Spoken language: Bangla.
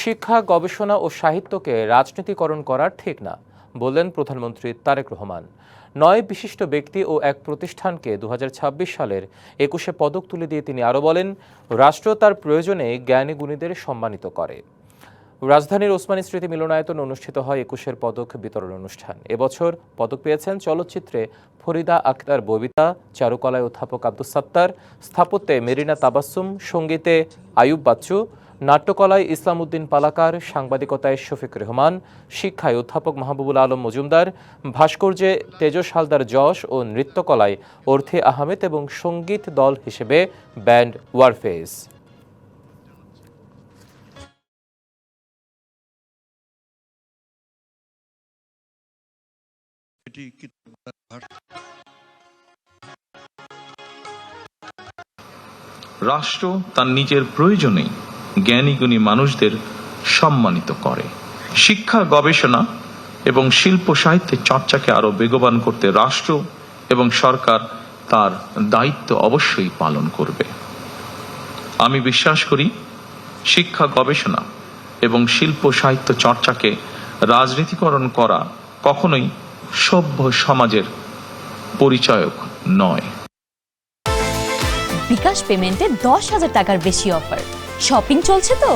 শিক্ষা, গবেষণা ও সাহিত্যকে রাজনীতিকরণ করা ঠিক না বললেন প্রধানমন্ত্রী তারেক রহমান। 9 বিশিষ্ট ব্যক্তি ও এক প্রতিষ্ঠানকে 2026 সালের 21শে পদক তুলে দিয়ে তিনি আরও বলেন, রাষ্ট্র তার প্রয়োজনে জ্ঞানী গুণীদের সম্মানিত করে। রাজধানীর ওসমানী স্মৃতি মিলনায়তনে অনুষ্ঠিত হয় 21এর পদক বিতরণ অনুষ্ঠান। এবছর পদক পেয়েছেন চলচ্চিত্রে ফরিদা আক্তার ববিতা, চারুকলায় অধ্যাপক আব্দুস সাত্তার, স্থাপত্যে মেরিনা তাবাসসুম, সঙ্গীতে আয়ুব বাচ্চু, নাট্যকলায় ইসলাম উদ্দিন পালাকার, সাংবাদিকতায় শফিক রহমান, শিক্ষায় অধ্যাপক মাহবুবুল আলম মজুমদার, ভাস্কর্যে তেজস হালদার যশ ও নৃত্যকলায় অর্থী আহমেদ এবং সঙ্গীত দল হিসেবে ব্যান্ড ওয়ারফেজ। রাষ্ট্র তার নিজের প্রয়োজনেই জ্ঞানীগুণী মানুষদের সম্মানিত করে। শিক্ষা, গবেষণা এবং শিল্প সাহিত্যের চর্চাকে আরো বেগবান করতে রাষ্ট্র এবং সরকার তার দায়িত্ব অবশ্যই পালন করবে। আমি বিশ্বাস করি, শিক্ষা, গবেষণা এবং শিল্প সাহিত্য চর্চাকে রাজনীতিকরণ করা কখনোই সভ্য সমাজের পরিচায়ক নয়। বিকাশ পেমেন্টে 10,000 টাকার বেশি অফার। শপিং চলছে তো।